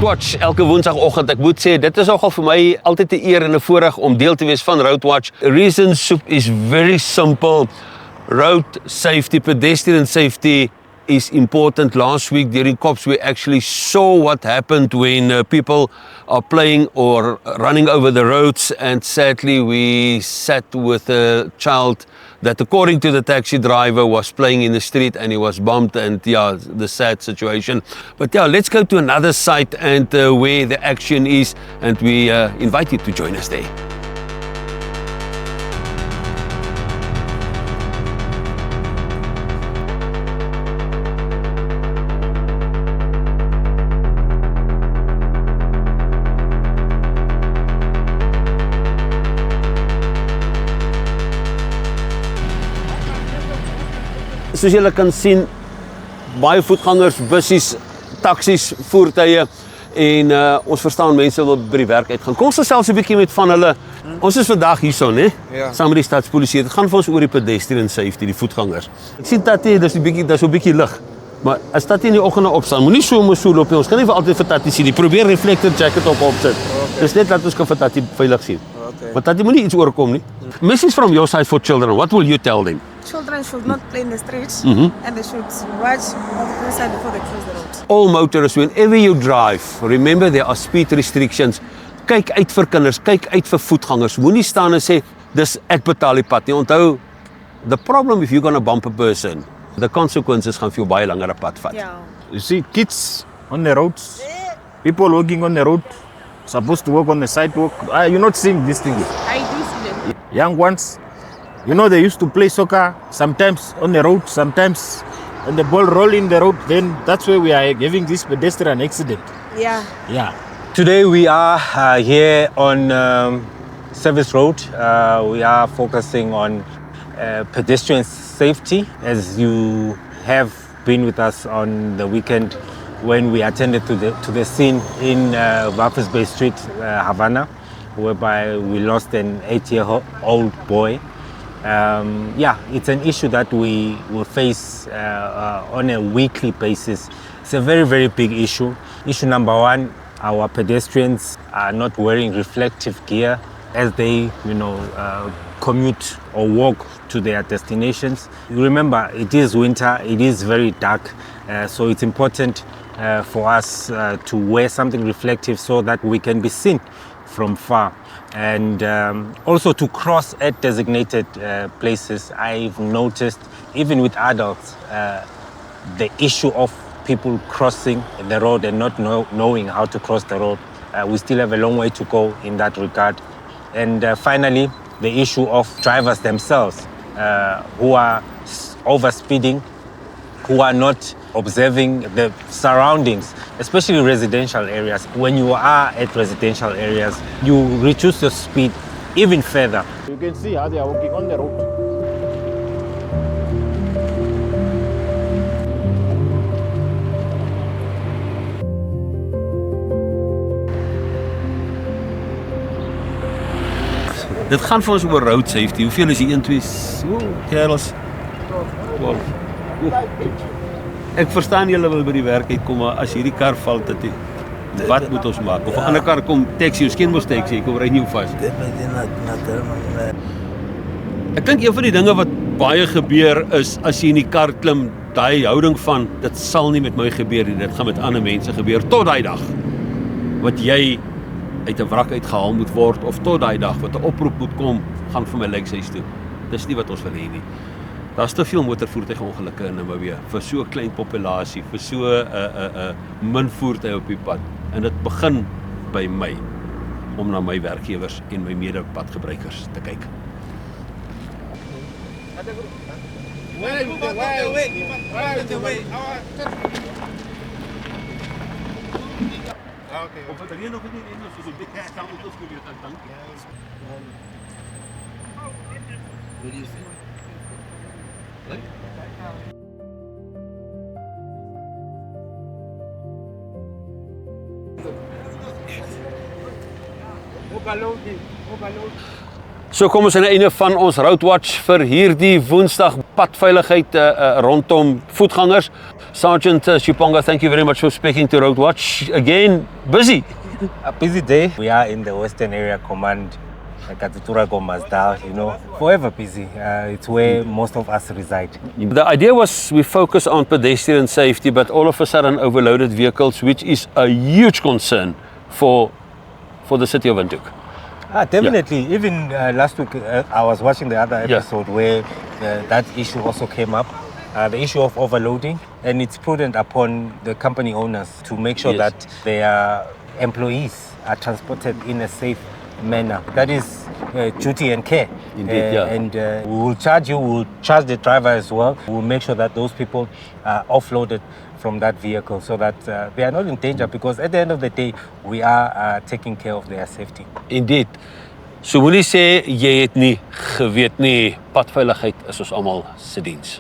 Roadwatch elke woensdagoggend. Ek moet sê, dit is nogal vir my altyd 'n eer en 'n voorreg om deel te wees van Roadwatch. The reason is very simple. Road safety, pedestrian safety is important. Last week during COPS we actually saw what happened when people are playing or running over the roads, and sadly we sat with a child that, according to the taxi driver, was playing in the street and he was bumped, and yeah, the sad situation. But yeah, let's go to another site and where the action is, and we invite you to join us there. Soos julle kan sien, baie voetgangers, bussies, taksies, voertuie, en ons verstaan mense wil by die werk uitgaan. Kom ons gesels 'n bietjie met van hulle. Ons is vandag hierso, né? Ja. Saam met die stadspolisie. Dit gaan vir ons oor die pedestrian safety, die voetgangers. Ek sien Tatie, dis 'n bietjie lig. Maar as Tatie in die oggende opstaan, moenie so loop nie. Ons kan nie vir altyd vir Tatie sien nie. Probeer reflector jacket opsit. Okay. Dis net dat ons kan vir Tatie veilig sien. Okay. Maar Tatie moenie iets oorkom nie. Message from your side for children. What will you tell them? Children should not play in the streets, and they should watch on the other side before they cross the road. All motorists, whenever you drive, remember there are speed restrictions. Kyk uit vir kinders, kyk uit vir voetgangers. Moenie staan en sê, dis ek betaal die pad nie. Onthou, the problem if you're going to bump a person, the consequences gaan vir jou baie langer pad vat. Yeah. You see kids on the roads, people walking on the road, supposed to walk on the sidewalk. You're not seeing these things. I do see them. Young ones, you know, they used to play soccer, sometimes on the road, sometimes when the ball roll in the road, then that's where we are having this pedestrian accident. Yeah. Yeah. Today we are here on Service Road. We are focusing on pedestrian safety. As you have been with us on the weekend when we attended to the scene in Walvis Bay Street, Havana, whereby we lost an 8-year-old boy. Yeah, it's an issue that we will face on a weekly basis. It's a very, very big issue. Issue number one, our pedestrians are not wearing reflective gear as they, commute or walk to their destinations. Remember, it is winter, it is very dark, so it's important for us to wear something reflective so that we can be seen from far. And also to cross at designated places. I've noticed, even with adults, the issue of people crossing the road and not knowing how to cross the road. We still have a long way to go in that regard. And finally, the issue of drivers themselves who are overspeeding, who are not observing the surroundings, especially residential areas. When you are at residential areas, you reduce your speed even further. You can see how they are walking on the road. Dit gaan vir ons oor road safety. Hoeveel is die 1, 2, kerels? 12. Ek verstaan julle wil by die werk uitkom, maar as hierdie kar val, wat moet ons maak? Of 'n ander kar kom, taxi, ons ken mos taxi, ek kom ry nie vas. Ek dink een van die dinge wat baie gebeur is, as jy in die kar klim, daai houding van, dit sal nie met my gebeur nie, dit gaan met ander mense gebeur, tot daai dag, wat jy uit 'n wrak uitgehaal moet word, of tot daai dag, wat 'n oproep moet kom, gaan vir my lykshuis toe. Dis nie wat ons wil hê nie. Daar's te veel motorvoertuigongelukke in Namibië vir so 'n klein populasie, vir so min voertuie op die pad. En dit begin by my, om na my werkgewers en my medepadgebruikers te kyk. So kom ons aan die einde van ons Roadwatch vir hierdie Woensdag padveiligheid rondom voetgangers. Sergeant Chiponga, thank you very much for speaking to Roadwatch. Again, busy. A busy day. We are in the Western Area Command, Katuturago Mazdal, you know, forever busy. It's where most of us reside. The idea was we focus on pedestrian safety, but all of a sudden overloaded vehicles, which is a huge concern for the city of Windhoek. Definitely. Even last week, I was watching the other episode where that issue also came up. The issue of overloading, and it's prudent upon the company owners to make sure that their employees are transported in a safe manner. That is duty and care. Indeed, And we will charge you, we will charge the driver as well. We will make sure that those people are offloaded from that vehicle so that they are not in danger, because at the end of the day, we are taking care of their safety. Indeed. So moenie sê jy het nie geweet nie, padveiligheid is ons almal se diens.